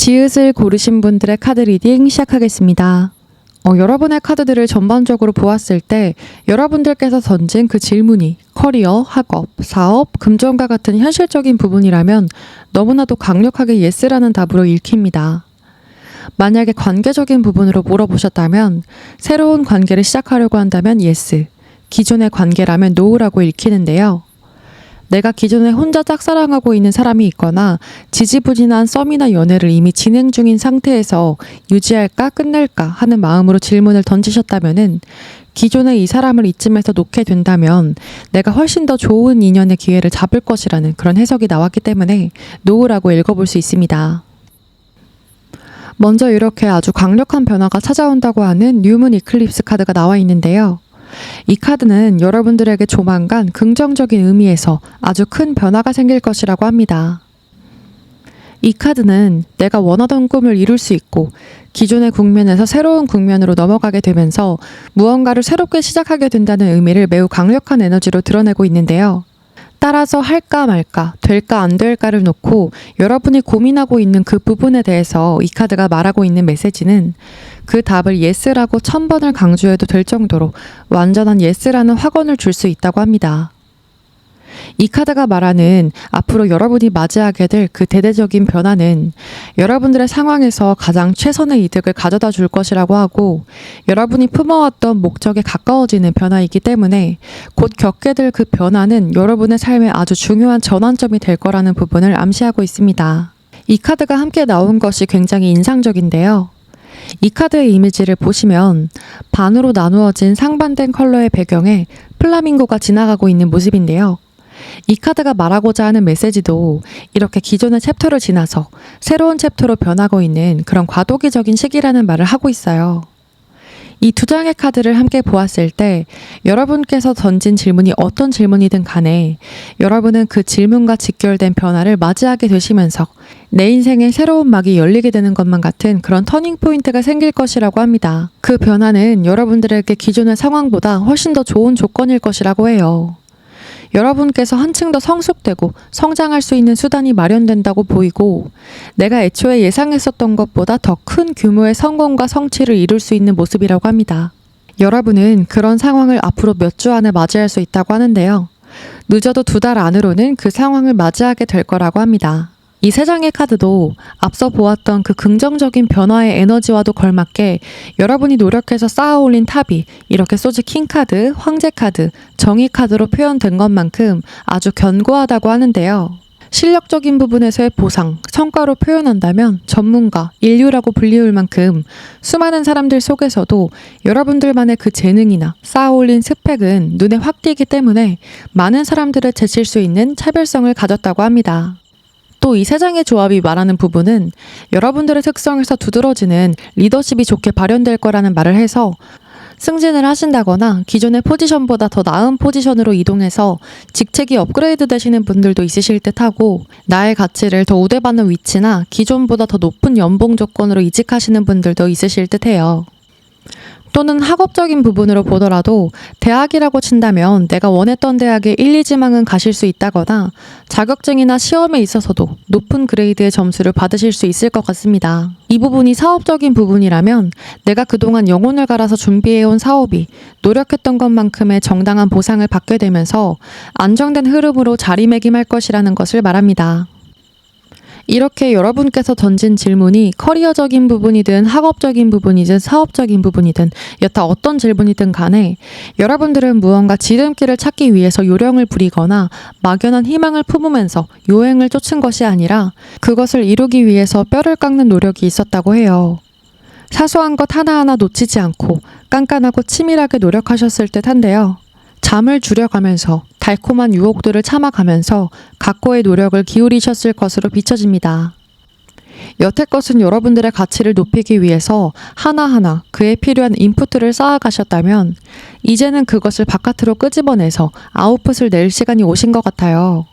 지읒을 고르신 분들의 카드 리딩 시작하겠습니다. 여러분의 카드들을 전반적으로 보았을 때 여러분들께서 던진 그 질문이 커리어, 학업, 사업, 금전과 같은 현실적인 부분이라면 너무나도 강력하게 예스라는 답으로 읽힙니다. 만약에 관계적인 부분으로 물어보셨다면 새로운 관계를 시작하려고 한다면 예스, 기존의 관계라면 노우라고 읽히는데요. 내가 기존에 혼자 짝사랑하고 있는 사람이 있거나 지지부진한 썸이나 연애를 이미 진행 중인 상태에서 유지할까 끝낼까 하는 마음으로 질문을 던지셨다면은 기존에 이 사람을 이쯤에서 놓게 된다면 내가 훨씬 더 좋은 인연의 기회를 잡을 것이라는 그런 해석이 나왔기 때문에 노우라고 읽어볼 수 있습니다. 먼저 이렇게 아주 강력한 변화가 찾아온다고 하는 뉴문 이클립스 카드가 나와 있는데요. 이 카드는 여러분들에게 조만간 긍정적인 의미에서 아주 큰 변화가 생길 것이라고 합니다. 이 카드는 내가 원하던 꿈을 이룰 수 있고 기존의 국면에서 새로운 국면으로 넘어가게 되면서 무언가를 새롭게 시작하게 된다는 의미를 매우 강력한 에너지로 드러내고 있는데요. 따라서 할까 말까, 될까 안 될까를 놓고 여러분이 고민하고 있는 그 부분에 대해서 이 카드가 말하고 있는 메시지는 그 답을 예스라고 1000번을 강조해도 될 정도로 완전한 예스라는 확언을 줄 수 있다고 합니다. 이 카드가 말하는 앞으로 여러분이 맞이하게 될 그 대대적인 변화는 여러분들의 상황에서 가장 최선의 이득을 가져다 줄 것이라고 하고 여러분이 품어왔던 목적에 가까워지는 변화이기 때문에 곧 겪게 될 그 변화는 여러분의 삶에 아주 중요한 전환점이 될 거라는 부분을 암시하고 있습니다. 이 카드가 함께 나온 것이 굉장히 인상적인데요. 이 카드의 이미지를 보시면 반으로 나누어진 상반된 컬러의 배경에 플라밍고가 지나가고 있는 모습인데요. 이 카드가 말하고자 하는 메시지도 이렇게 기존의 챕터를 지나서 새로운 챕터로 변하고 있는 그런 과도기적인 시기라는 말을 하고 있어요. 이 두 장의 카드를 함께 보았을 때 여러분께서 던진 질문이 어떤 질문이든 간에 여러분은 그 질문과 직결된 변화를 맞이하게 되시면서 내 인생에 새로운 막이 열리게 되는 것만 같은 그런 터닝 포인트가 생길 것이라고 합니다. 그 변화는 여러분들에게 기존의 상황보다 훨씬 더 좋은 조건일 것이라고 해요. 여러분께서 한층 더 성숙되고 성장할 수 있는 수단이 마련된다고 보이고 내가 애초에 예상했었던 것보다 더 큰 규모의 성공과 성취를 이룰 수 있는 모습이라고 합니다. 여러분은 그런 상황을 앞으로 몇 주 안에 맞이할 수 있다고 하는데요. 늦어도 2달 안으로는 그 상황을 맞이하게 될 거라고 합니다. 이 세 장의 카드도 앞서 보았던 그 긍정적인 변화의 에너지와도 걸맞게 여러분이 노력해서 쌓아올린 탑이 이렇게 소즈 킹 카드, 황제 카드, 정의 카드로 표현된 것만큼 아주 견고하다고 하는데요. 실력적인 부분에서의 보상, 성과로 표현한다면 전문가, 인류라고 불리울 만큼 수많은 사람들 속에서도 여러분들만의 그 재능이나 쌓아올린 스펙은 눈에 확 띄기 때문에 많은 사람들을 제칠 수 있는 차별성을 가졌다고 합니다. 또 이 세 장의 조합이 말하는 부분은 여러분들의 특성에서 두드러지는 리더십이 좋게 발현될 거라는 말을 해서 승진을 하신다거나 기존의 포지션보다 더 나은 포지션으로 이동해서 직책이 업그레이드 되시는 분들도 있으실 듯하고 나의 가치를 더 우대받는 위치나 기존보다 더 높은 연봉 조건으로 이직하시는 분들도 있으실 듯해요. 또는 학업적인 부분으로 보더라도 대학이라고 친다면 내가 원했던 대학에 1, 2지망은 가실 수 있다거나 자격증이나 시험에 있어서도 높은 그레이드의 점수를 받으실 수 있을 것 같습니다. 이 부분이 사업적인 부분이라면 내가 그동안 영혼을 갈아서 준비해온 사업이 노력했던 것만큼의 정당한 보상을 받게 되면서 안정된 흐름으로 자리매김할 것이라는 것을 말합니다. 이렇게 여러분께서 던진 질문이 커리어적인 부분이든 학업적인 부분이든 사업적인 부분이든 여타 어떤 질문이든 간에 여러분들은 무언가 지름길을 찾기 위해서 요령을 부리거나 막연한 희망을 품으면서 요행을 쫓은 것이 아니라 그것을 이루기 위해서 뼈를 깎는 노력이 있었다고 해요. 사소한 것 하나하나 놓치지 않고 깐깐하고 치밀하게 노력하셨을 듯한데요. 잠을 줄여가면서 달콤한 유혹들을 참아가면서 각고의 노력을 기울이셨을 것으로 비춰집니다. 여태껏은 여러분들의 가치를 높이기 위해서 하나하나 그에 필요한 인풋들을 쌓아가셨다면 이제는 그것을 바깥으로 끄집어내서 아웃풋을 낼 시간이 오신 것 같아요.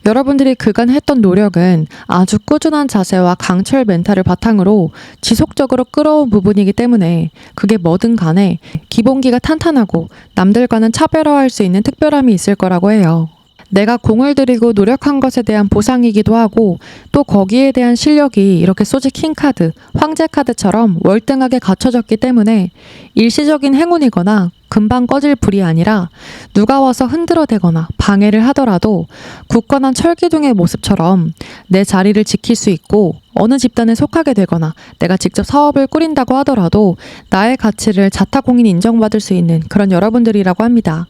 여러분들이 그간 했던 노력은 아주 꾸준한 자세와 강철 멘탈을 바탕으로 지속적으로 끌어온 부분이기 때문에 그게 뭐든 간에 기본기가 탄탄하고 남들과는 차별화할 수 있는 특별함이 있을 거라고 해요. 내가 공을 들이고 노력한 것에 대한 보상이기도 하고 또 거기에 대한 실력이 이렇게 소지 킹카드, 황제 카드처럼 월등하게 갖춰졌기 때문에 일시적인 행운이거나 금방 꺼질 불이 아니라 누가 와서 흔들어대거나 방해를 하더라도 굳건한 철기둥의 모습처럼 내 자리를 지킬 수 있고 어느 집단에 속하게 되거나 내가 직접 사업을 꾸린다고 하더라도 나의 가치를 자타공인 인정받을 수 있는 그런 여러분들이라고 합니다.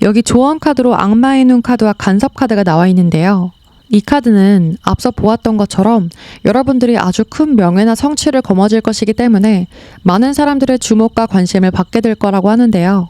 여기 조언 카드로 악마의 눈 카드와 간섭 카드가 나와 있는데요. 이 카드는 앞서 보았던 것처럼 여러분들이 아주 큰 명예나 성취를 거머쥘 것이기 때문에 많은 사람들의 주목과 관심을 받게 될 거라고 하는데요.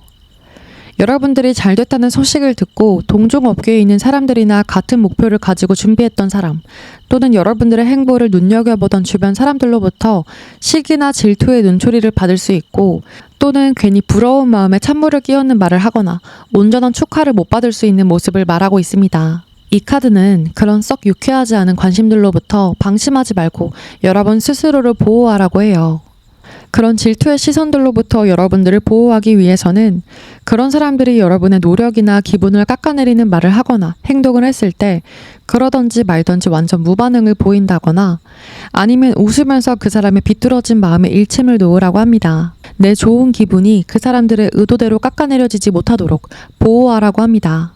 여러분들이 잘 됐다는 소식을 듣고 동종업계에 있는 사람들이나 같은 목표를 가지고 준비했던 사람 또는 여러분들의 행보를 눈여겨보던 주변 사람들로부터 시기나 질투의 눈초리를 받을 수 있고 또는 괜히 부러운 마음에 찬물을 끼얹는 말을 하거나 온전한 축하를 못 받을 수 있는 모습을 말하고 있습니다. 이 카드는 그런 썩 유쾌하지 않은 관심들로부터 방심하지 말고 여러분 스스로를 보호하라고 해요. 그런 질투의 시선들로부터 여러분들을 보호하기 위해서는 그런 사람들이 여러분의 노력이나 기분을 깎아내리는 말을 하거나 행동을 했을 때 그러던지 말던지 완전 무반응을 보인다거나 아니면 웃으면서 그 사람의 비뚤어진 마음에 일침을 놓으라고 합니다. 내 좋은 기분이 그 사람들의 의도대로 깎아내려지지 못하도록 보호하라고 합니다.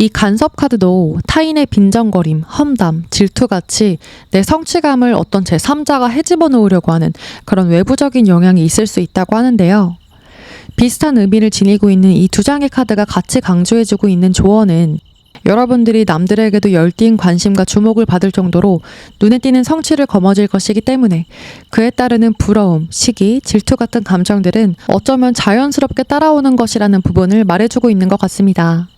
이 간섭 카드도 타인의 빈정거림, 험담, 질투같이 내 성취감을 어떤 제3자가 헤집어 놓으려고 하는 그런 외부적인 영향이 있을 수 있다고 하는데요. 비슷한 의미를 지니고 있는 이 두 장의 카드가 같이 강조해주고 있는 조언은 여러분들이 남들에게도 열띤 관심과 주목을 받을 정도로 눈에 띄는 성취를 거머쥘 것이기 때문에 그에 따르는 부러움, 시기, 질투 같은 감정들은 어쩌면 자연스럽게 따라오는 것이라는 부분을 말해주고 있는 것 같습니다.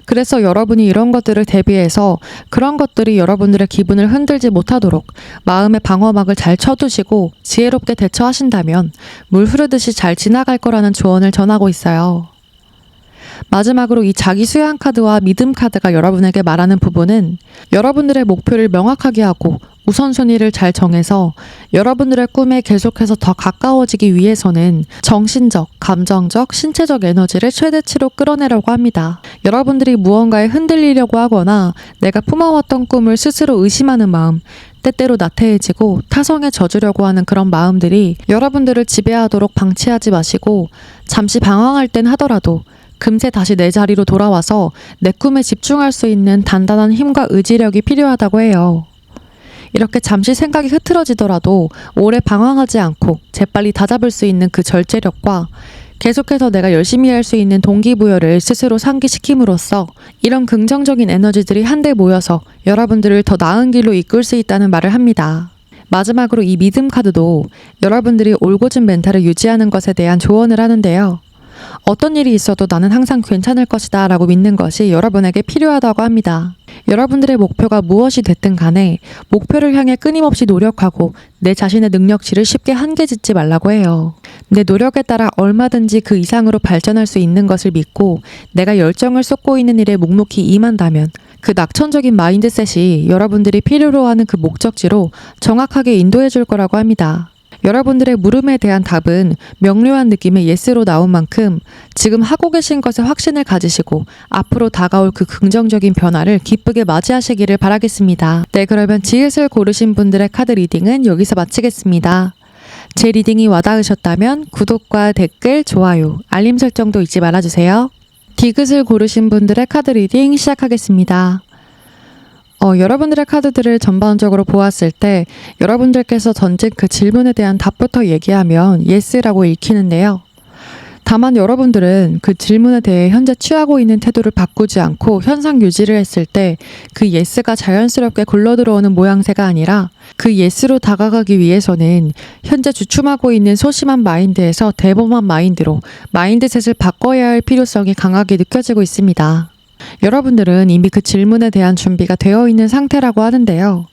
그래서 여러분이 이런 것들을 대비해서 그런 것들이 여러분들의 기분을 흔들지 못하도록 마음의 방어막을 잘 쳐두시고 지혜롭게 대처하신다면 물 흐르듯이 잘 지나갈 거라는 조언을 전하고 있어요. 마지막으로 이 자기 수양 카드와 믿음 카드가 여러분에게 말하는 부분은 여러분들의 목표를 명확하게 하고 우선순위를 잘 정해서 여러분들의 꿈에 계속해서 더 가까워지기 위해서는 정신적, 감정적, 신체적 에너지를 최대치로 끌어내려고 합니다. 여러분들이 무언가에 흔들리려고 하거나 내가 품어왔던 꿈을 스스로 의심하는 마음, 때때로 나태해지고 타성에 젖으려고 하는 그런 마음들이 여러분들을 지배하도록 방치하지 마시고 잠시 방황할 땐 하더라도 금세 다시 내 자리로 돌아와서 내 꿈에 집중할 수 있는 단단한 힘과 의지력이 필요하다고 해요. 이렇게 잠시 생각이 흐트러지더라도 오래 방황하지 않고 재빨리 다잡을 수 있는 그 절제력과 계속해서 내가 열심히 할 수 있는 동기부여를 스스로 상기시킴으로써 이런 긍정적인 에너지들이 한데 모여서 여러분들을 더 나은 길로 이끌 수 있다는 말을 합니다. 마지막으로 이 믿음 카드도 여러분들이 올곧은 멘탈을 유지하는 것에 대한 조언을 하는데요. 어떤 일이 있어도 나는 항상 괜찮을 것이다 라고 믿는 것이 여러분에게 필요하다고 합니다. 여러분들의 목표가 무엇이 됐든 간에 목표를 향해 끊임없이 노력하고 내 자신의 능력치를 쉽게 한계짓지 말라고 해요. 내 노력에 따라 얼마든지 그 이상으로 발전할 수 있는 것을 믿고 내가 열정을 쏟고 있는 일에 묵묵히 임한다면 그 낙천적인 마인드셋이 여러분들이 필요로 하는 그 목적지로 정확하게 인도해 줄 거라고 합니다. 여러분들의 물음에 대한 답은 명료한 느낌의 예스로 나온 만큼 지금 하고 계신 것에 확신을 가지시고 앞으로 다가올 그 긍정적인 변화를 기쁘게 맞이하시기를 바라겠습니다. 네, 그러면 지읒을 고르신 분들의 카드 리딩은 여기서 마치겠습니다. 제 리딩이 와닿으셨다면 구독과 댓글, 좋아요, 알림 설정도 잊지 말아주세요. 디귿을 고르신 분들의 카드 리딩 시작하겠습니다. 여러분들의 카드들을 전반적으로 보았을 때 여러분들께서 던진 그 질문에 대한 답부터 얘기하면 예스라고 읽히는데요. 다만 여러분들은 그 질문에 대해 현재 취하고 있는 태도를 바꾸지 않고 현상 유지를 했을 때 그 예스가 자연스럽게 굴러들어오는 모양새가 아니라 그 예스로 다가가기 위해서는 현재 주춤하고 있는 소심한 마인드에서 대범한 마인드로 마인드셋을 바꿔야 할 필요성이 강하게 느껴지고 있습니다. 여러분들은 이미 그 질문에 대한 준비가 되어 있는 상태라고 하는데요.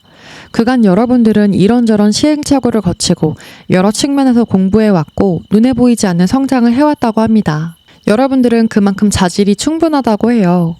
그간 여러분들은 이런저런 시행착오를 거치고 여러 측면에서 공부해왔고 눈에 보이지 않는 성장을 해왔다고 합니다. 여러분들은 그만큼 자질이 충분하다고 해요.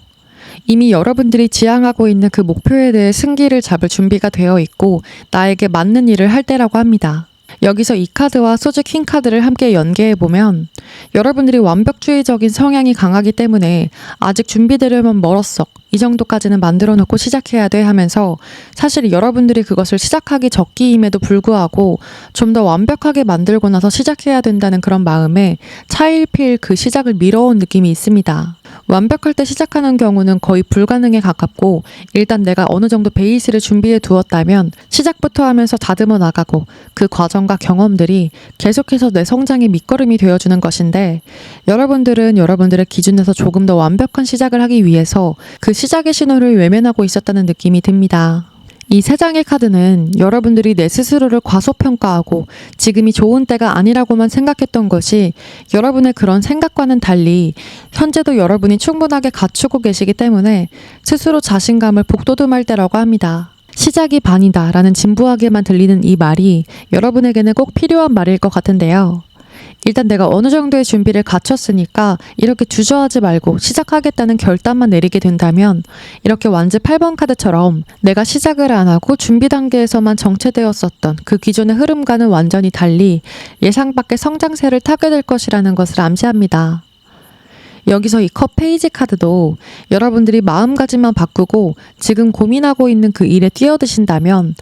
이미 여러분들이 지향하고 있는 그 목표에 대해 승기를 잡을 준비가 되어 있고 나에게 맞는 일을 할 때라고 합니다. 여기서 이 카드와 소주 킹 카드를 함께 연계해보면 여러분들이 완벽주의적인 성향이 강하기 때문에 아직 준비되려면 멀었어. 이 정도까지는 만들어 놓고 시작해야 돼 하면서 사실 여러분들이 그것을 시작하기 적기임에도 불구하고 좀 더 완벽하게 만들고 나서 시작해야 된다는 그런 마음에 차일피일 그 시작을 미뤄온 느낌이 있습니다. 완벽할 때 시작하는 경우는 거의 불가능에 가깝고 일단 내가 어느 정도 베이스를 준비해 두었다면 시작부터 하면서 다듬어 나가고 그 과정과 경험들이 계속해서 내 성장의 밑거름이 되어주는 것인데 여러분들은 여러분들의 기준에서 조금 더 완벽한 시작을 하기 위해서 그 시작의 신호를 외면하고 있었다는 느낌이 듭니다. 이 세 장의 카드는 여러분들이 내 스스로를 과소평가하고 지금이 좋은 때가 아니라고만 생각했던 것이 여러분의 그런 생각과는 달리 현재도 여러분이 충분하게 갖추고 계시기 때문에 스스로 자신감을 복돋움할 때라고 합니다. 시작이 반이다 라는 진부하게만 들리는 이 말이 여러분에게는 꼭 필요한 말일 것 같은데요. 일단 내가 어느 정도의 준비를 갖췄으니까 이렇게 주저하지 말고 시작하겠다는 결단만 내리게 된다면 이렇게 완즈 8번 카드처럼 내가 시작을 안 하고 준비 단계에서만 정체되었었던 그 기존의 흐름과는 완전히 달리 예상 밖의 성장세를 타게 될 것이라는 것을 암시합니다. 여기서 이 컵 페이지 카드도 여러분들이 마음가짐만 바꾸고 지금 고민하고 있는 그 일에 뛰어드신다면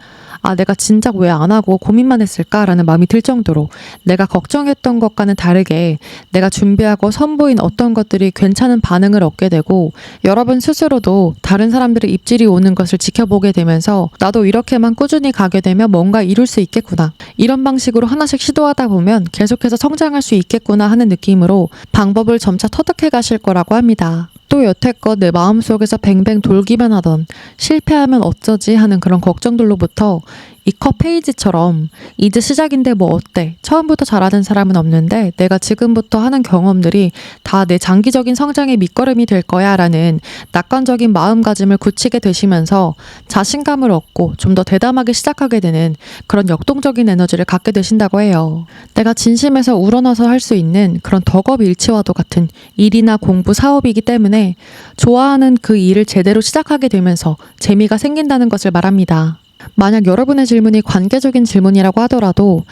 내가 진작 왜 안 하고 고민만 했을까라는 마음이 들 정도로 내가 걱정했던 것과는 다르게 내가 준비하고 선보인 어떤 것들이 괜찮은 반응을 얻게 되고 여러분 스스로도 다른 사람들의 입질이 오는 것을 지켜보게 되면서 나도 이렇게만 꾸준히 가게 되면 뭔가 이룰 수 있겠구나. 이런 방식으로 하나씩 시도하다 보면 계속해서 성장할 수 있겠구나 하는 느낌으로 방법을 점차 터득해 가실 거라고 합니다. 또 여태껏 내 마음속에서 뱅뱅 돌기만 하던 실패하면 어쩌지 하는 그런 걱정들로부터 이 컵 페이지처럼 이제 시작인데 뭐 어때? 처음부터 잘하는 사람은 없는데 내가 지금부터 하는 경험들이 다 내 장기적인 성장의 밑거름이 될 거야 라는 낙관적인 마음가짐을 굳히게 되시면서 자신감을 얻고 좀 더 대담하게 시작하게 되는 그런 역동적인 에너지를 갖게 되신다고 해요. 내가 진심에서 우러나서 할 수 있는 그런 덕업일치와도 같은 일이나 공부, 사업이기 때문에 좋아하는 그 일을 제대로 시작하게 되면서 재미가 생긴다는 것을 말합니다. 만약 여러분의 질문이 관계적인 질문이라고 하더라도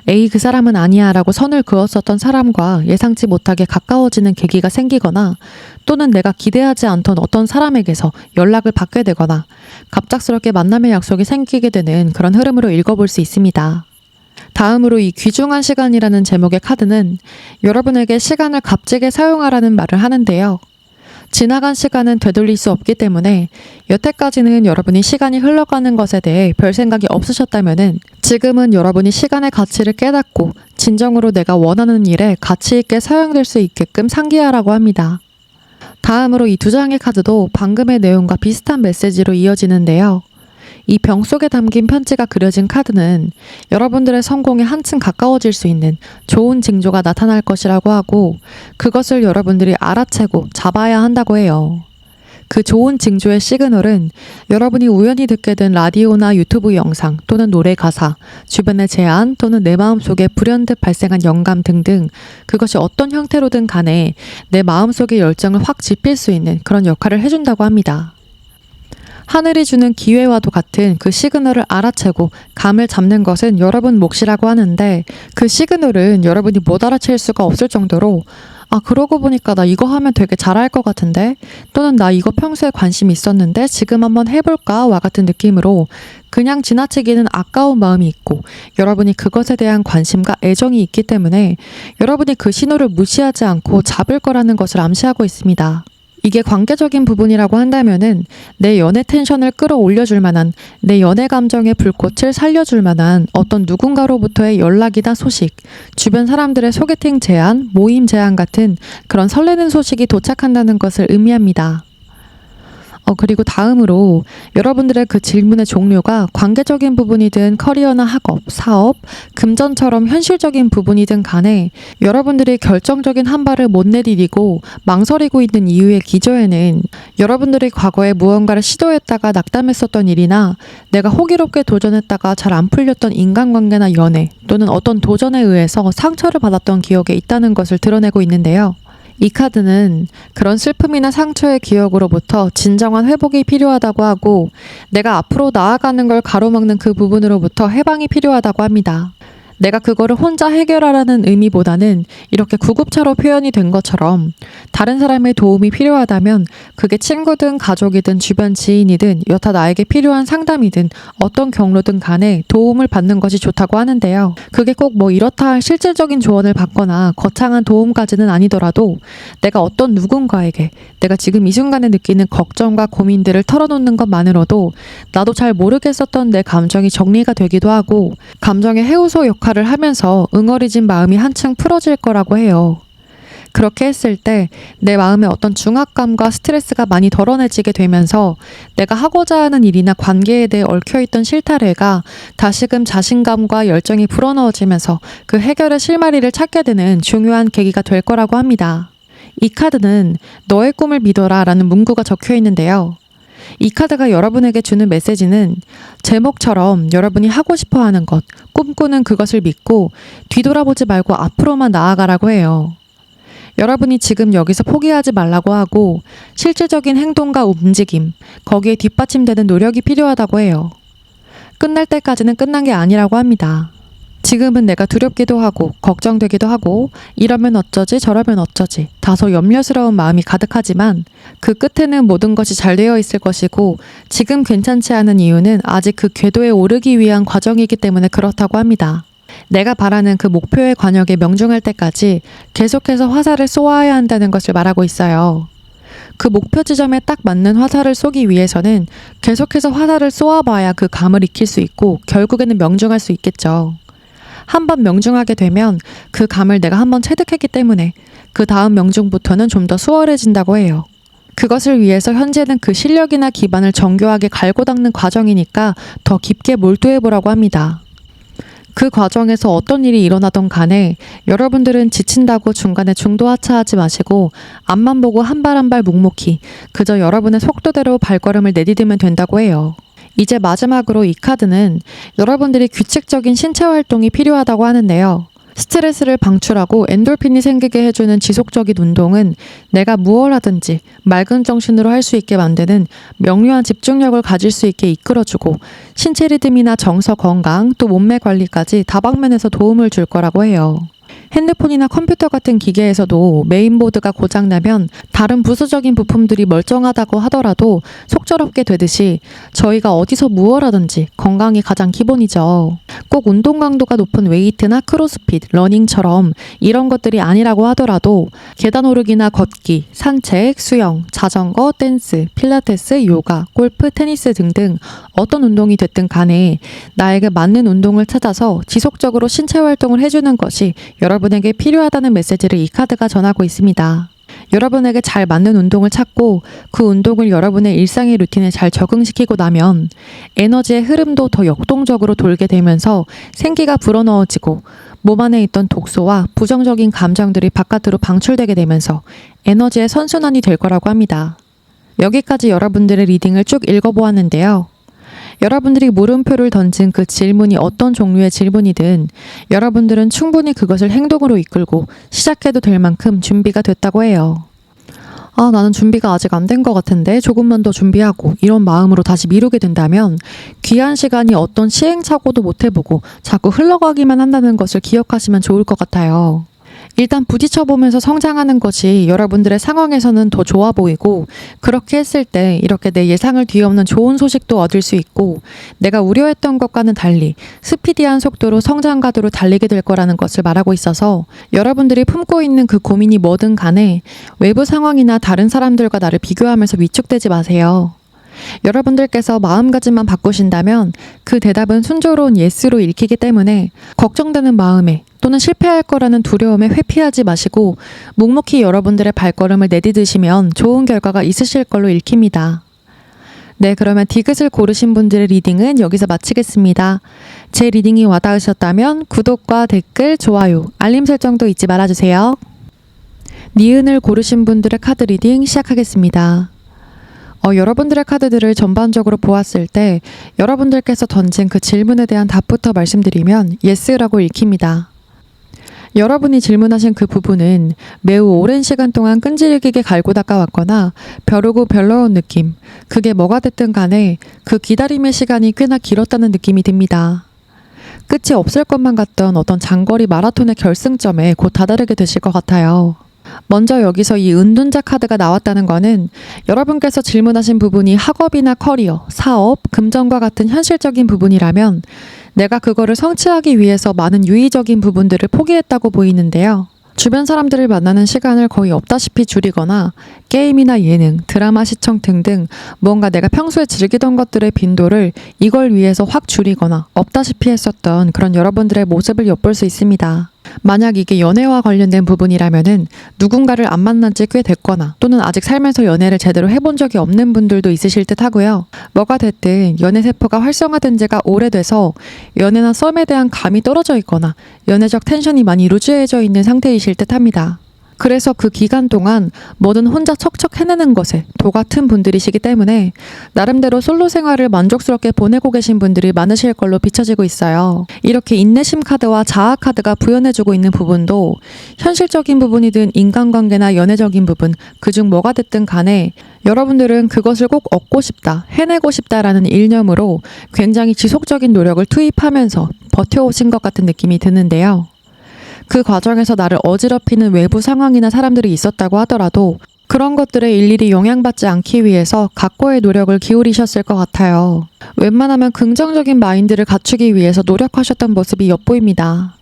에이 그 사람은 아니야 라고 선을 그었었던 사람과 예상치 못하게 가까워지는 계기가 생기거나 또는 내가 기대하지 않던 어떤 사람에게서 연락을 받게 되거나 갑작스럽게 만남의 약속이 생기게 되는 그런 흐름으로 읽어볼 수 있습니다. 다음으로 이 귀중한 시간이라는 제목의 카드는 여러분에게 시간을 값지게 사용하라는 말을 하는데요. 지나간 시간은 되돌릴 수 없기 때문에 여태까지는 여러분이 시간이 흘러가는 것에 대해 별 생각이 없으셨다면은 지금은 여러분이 시간의 가치를 깨닫고 진정으로 내가 원하는 일에 가치 있게 사용될 수 있게끔 상기하라고 합니다. 다음으로 이 두 장의 카드도 방금의 내용과 비슷한 메시지로 이어지는데요. 이 병 속에 담긴 편지가 그려진 카드는 여러분들의 성공에 한층 가까워질 수 있는 좋은 징조가 나타날 것이라고 하고 그것을 여러분들이 알아채고 잡아야 한다고 해요. 그 좋은 징조의 시그널은 여러분이 우연히 듣게 된 라디오나 유튜브 영상 또는 노래 가사, 주변의 제안 또는 내 마음속에 불현듯 발생한 영감 등등 그것이 어떤 형태로든 간에 내 마음속의 열정을 확 지필 수 있는 그런 역할을 해준다고 합니다. 하늘이 주는 기회와도 같은 그 시그널을 알아채고 감을 잡는 것은 여러분 몫이라고 하는데 그 시그널은 여러분이 못 알아챌 수가 없을 정도로 그러고 보니까 나 이거 하면 되게 잘할 것 같은데 또는 나 이거 평소에 관심이 있었는데 지금 한번 해볼까 와 같은 느낌으로 그냥 지나치기는 아까운 마음이 있고 여러분이 그것에 대한 관심과 애정이 있기 때문에 여러분이 그 신호를 무시하지 않고 잡을 거라는 것을 암시하고 있습니다. 이게 관계적인 부분이라고 한다면은 내 연애 텐션을 끌어올려줄 만한 내 연애 감정의 불꽃을 살려줄 만한 어떤 누군가로부터의 연락이나 소식, 주변 사람들의 소개팅 제안, 모임 제안 같은 그런 설레는 소식이 도착한다는 것을 의미합니다. 그리고 다음으로 여러분들의 그 질문의 종류가 관계적인 부분이든 커리어나 학업, 사업, 금전처럼 현실적인 부분이든 간에 여러분들이 결정적인 한 발을 못 내디디고 망설이고 있는 이유의 기저에는 여러분들이 과거에 무언가를 시도했다가 낙담했었던 일이나 내가 호기롭게 도전했다가 잘 안 풀렸던 인간관계나 연애 또는 어떤 도전에 의해서 상처를 받았던 기억에 있다는 것을 드러내고 있는데요. 이 카드는 그런 슬픔이나 상처의 기억으로부터 진정한 회복이 필요하다고 하고 내가 앞으로 나아가는 걸 가로막는 그 부분으로부터 해방이 필요하다고 합니다. 내가 그거를 혼자 해결하라는 의미보다는 이렇게 구급차로 표현이 된 것처럼 다른 사람의 도움이 필요하다면 그게 친구든 가족이든 주변 지인이든 여타 나에게 필요한 상담이든 어떤 경로든 간에 도움을 받는 것이 좋다고 하는데요. 그게 꼭 뭐 이렇다 할 실질적인 조언을 받거나 거창한 도움까지는 아니더라도 내가 어떤 누군가에게 내가 지금 이 순간에 느끼는 걱정과 고민들을 털어놓는 것만으로도 나도 잘 모르겠었던 내 감정이 정리가 되기도 하고 감정의 해우소 역할을 하면서 응어리진 마음이 한층 풀어질 거라고 해요. 그렇게 했을 때 내 마음에 어떤 중압감과 스트레스가 많이 덜어내지게 되면서 내가 하고자 하는 일이나 관계에 대해 얽혀있던 실타래가 다시금 자신감과 열정이 불어넣어지면서 그 해결의 실마리를 찾게 되는 중요한 계기가 될 거라고 합니다. 이 카드는 너의 꿈을 믿어라 라는 문구가 적혀 있는데요. 이 카드가 여러분에게 주는 메시지는 제목처럼 여러분이 하고 싶어 하는 것, 꿈꾸는 그것을 믿고 뒤돌아보지 말고 앞으로만 나아가라고 해요. 여러분이 지금 여기서 포기하지 말라고 하고 실질적인 행동과 움직임, 거기에 뒷받침되는 노력이 필요하다고 해요. 끝날 때까지는 끝난 게 아니라고 합니다. 지금은 내가 두렵기도 하고 걱정되기도 하고 이러면 어쩌지 저러면 어쩌지 다소 염려스러운 마음이 가득하지만 그 끝에는 모든 것이 잘 되어 있을 것이고 지금 괜찮지 않은 이유는 아직 그 궤도에 오르기 위한 과정이기 때문에 그렇다고 합니다. 내가 바라는 그 목표의 관역에 명중할 때까지 계속해서 화살을 쏘아야 한다는 것을 말하고 있어요. 그 목표 지점에 딱 맞는 화살을 쏘기 위해서는 계속해서 화살을 쏘아봐야 그 감을 익힐 수 있고 결국에는 명중할 수 있겠죠. 한번 명중하게 되면 그 감을 내가 한번 체득했기 때문에 그 다음 명중부터는 좀 더 수월해진다고 해요. 그것을 위해서 현재는 그 실력이나 기반을 정교하게 갈고 닦는 과정이니까 더 깊게 몰두해보라고 합니다. 그 과정에서 어떤 일이 일어나던 간에 여러분들은 지친다고 중간에 중도하차하지 마시고 앞만 보고 한 발 한 발 묵묵히 그저 여러분의 속도대로 발걸음을 내디디면 된다고 해요. 이제 마지막으로 이 카드는 여러분들이 규칙적인 신체 활동이 필요하다고 하는데요. 스트레스를 방출하고 엔돌핀이 생기게 해주는 지속적인 운동은 내가 무엇을 하든지 맑은 정신으로 할 수 있게 만드는 명료한 집중력을 가질 수 있게 이끌어주고 신체 리듬이나 정서 건강 또 몸매 관리까지 다방면에서 도움을 줄 거라고 해요. 핸드폰이나 컴퓨터 같은 기계에서도 메인보드가 고장나면 다른 부수적인 부품들이 멀쩡하다고 하더라도 속절없게 되듯이 저희가 어디서 무엇 하든지 건강이 가장 기본이죠. 꼭 운동 강도가 높은 웨이트나 크로스핏, 러닝처럼 이런 것들이 아니라고 하더라도 계단 오르기나 걷기, 산책, 수영, 자전거, 댄스, 필라테스, 요가, 골프, 테니스 등등 어떤 운동이 됐든 간에 나에게 맞는 운동을 찾아서 지속적으로 신체 활동을 해주는 것이 여러분에게 필요하다는 메시지를 이 카드가 전하고 있습니다. 여러분에게 잘 맞는 운동을 찾고 그 운동을 여러분의 일상의 루틴에 잘 적응시키고 나면 에너지의 흐름도 더 역동적으로 돌게 되면서 생기가 불어넣어지고 몸 안에 있던 독소와 부정적인 감정들이 바깥으로 방출되게 되면서 에너지의 선순환이 될 거라고 합니다. 여기까지 여러분들의 리딩을 쭉 읽어보았는데요. 여러분들이 물음표를 던진 그 질문이 어떤 종류의 질문이든 여러분들은 충분히 그것을 행동으로 이끌고 시작해도 될 만큼 준비가 됐다고 해요. 나는 준비가 아직 안 된 것 같은데 조금만 더 준비하고 이런 마음으로 다시 미루게 된다면 귀한 시간이 어떤 시행착오도 못 해보고 자꾸 흘러가기만 한다는 것을 기억하시면 좋을 것 같아요. 일단 부딪혀보면서 성장하는 것이 여러분들의 상황에서는 더 좋아 보이고 그렇게 했을 때 이렇게 내 예상을 뒤엎는 좋은 소식도 얻을 수 있고 내가 우려했던 것과는 달리 스피디한 속도로 성장 가도로 달리게 될 거라는 것을 말하고 있어서 여러분들이 품고 있는 그 고민이 뭐든 간에 외부 상황이나 다른 사람들과 나를 비교하면서 위축되지 마세요. 여러분들께서 마음가짐만 바꾸신다면 그 대답은 순조로운 예스로 읽히기 때문에 걱정되는 마음에 또는 실패할 거라는 두려움에 회피하지 마시고 묵묵히 여러분들의 발걸음을 내디디시면 좋은 결과가 있으실 걸로 읽힙니다. 네, 그러면 디귿을 고르신 분들의 리딩은 여기서 마치겠습니다. 제 리딩이 와닿으셨다면 구독과 댓글, 좋아요, 알림 설정도 잊지 말아주세요. 니은을 고르신 분들의 카드 리딩 시작하겠습니다. 여러분들의 카드들을 전반적으로 보았을 때 여러분들께서 던진 그 질문에 대한 답부터 말씀드리면 예스라고 읽힙니다. 여러분이 질문하신 그 부분은 매우 오랜 시간 동안 끈질기게 갈고 닦아왔거나 벼르고 별로운 느낌, 그게 뭐가 됐든 간에 그 기다림의 시간이 꽤나 길었다는 느낌이 듭니다. 끝이 없을 것만 같던 어떤 장거리 마라톤의 결승점에 곧 다다르게 되실 것 같아요. 먼저 여기서 이 은둔자 카드가 나왔다는 거는 여러분께서 질문하신 부분이 학업이나 커리어, 사업, 금전과 같은 현실적인 부분이라면 내가 그거를 성취하기 위해서 많은 유의적인 부분들을 포기했다고 보이는데요. 주변 사람들을 만나는 시간을 거의 없다시피 줄이거나 게임이나 예능, 드라마 시청 등등 뭔가 내가 평소에 즐기던 것들의 빈도를 이걸 위해서 확 줄이거나 없다시피 했었던 그런 여러분들의 모습을 엿볼 수 있습니다. 만약 이게 연애와 관련된 부분이라면은 누군가를 안 만난 지 꽤 됐거나 또는 아직 살면서 연애를 제대로 해본 적이 없는 분들도 있으실 듯 하고요. 뭐가 됐든 연애 세포가 활성화된 지가 오래돼서 연애나 썸에 대한 감이 떨어져 있거나 연애적 텐션이 많이 루즈해져 있는 상태이실 듯 합니다. 그래서 그 기간 동안 뭐든 혼자 척척 해내는 것에 도 같은 분들이시기 때문에 나름대로 솔로 생활을 만족스럽게 보내고 계신 분들이 많으실 걸로 비춰지고 있어요. 이렇게 인내심 카드와 자아 카드가 부연해주고 있는 부분도 현실적인 부분이든 인간관계나 연애적인 부분, 그중 뭐가 됐든 간에 여러분들은 그것을 꼭 얻고 싶다, 해내고 싶다라는 일념으로 굉장히 지속적인 노력을 투입하면서 버텨오신 것 같은 느낌이 드는데요. 그 과정에서 나를 어지럽히는 외부 상황이나 사람들이 있었다고 하더라도 그런 것들에 일일이 영향받지 않기 위해서 각고의 노력을 기울이셨을 것 같아요. 웬만하면 긍정적인 마인드를 갖추기 위해서 노력하셨던 모습이 엿보입니다.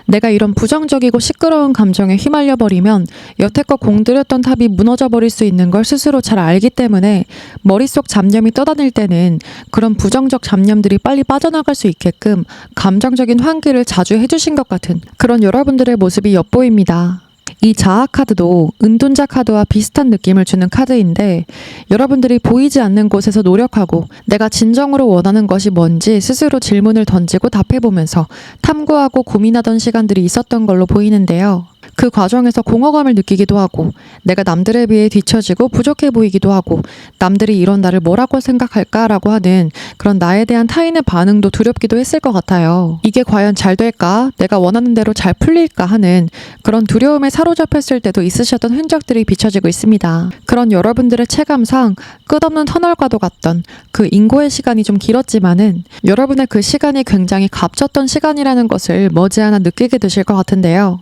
내가 이런 부정적이고 시끄러운 감정에 휘말려 버리면 여태껏 공들였던 탑이 무너져 버릴 수 있는 걸 스스로 잘 알기 때문에 머릿속 잡념이 떠다닐 때는 그런 부정적 잡념들이 빨리 빠져나갈 수 있게끔 감정적인 환기를 자주 해주신 것 같은 그런 여러분들의 모습이 엿보입니다. 이 자아 카드도 은둔자 카드와 비슷한 느낌을 주는 카드인데 여러분들이 보이지 않는 곳에서 노력하고 내가 진정으로 원하는 것이 뭔지 스스로 질문을 던지고 답해보면서 탐구하고 고민하던 시간들이 있었던 걸로 보이는데요. 그 과정에서 공허감을 느끼기도 하고 내가 남들에 비해 뒤처지고 부족해 보이기도 하고 남들이 이런 나를 뭐라고 생각할까라고 하는 그런 나에 대한 타인의 반응도 두렵기도 했을 것 같아요. 이게 과연 잘 될까? 내가 원하는 대로 잘 풀릴까 하는 그런 두려움에 사로잡혔을 때도 있으셨던 흔적들이 비춰지고 있습니다. 그런 여러분들의 체감상 끝없는 터널과도 같던 그 인고의 시간이 좀 길었지만은 여러분의 그 시간이 굉장히 값졌던 시간이라는 것을 머지않아 느끼게 되실 것 같은데요.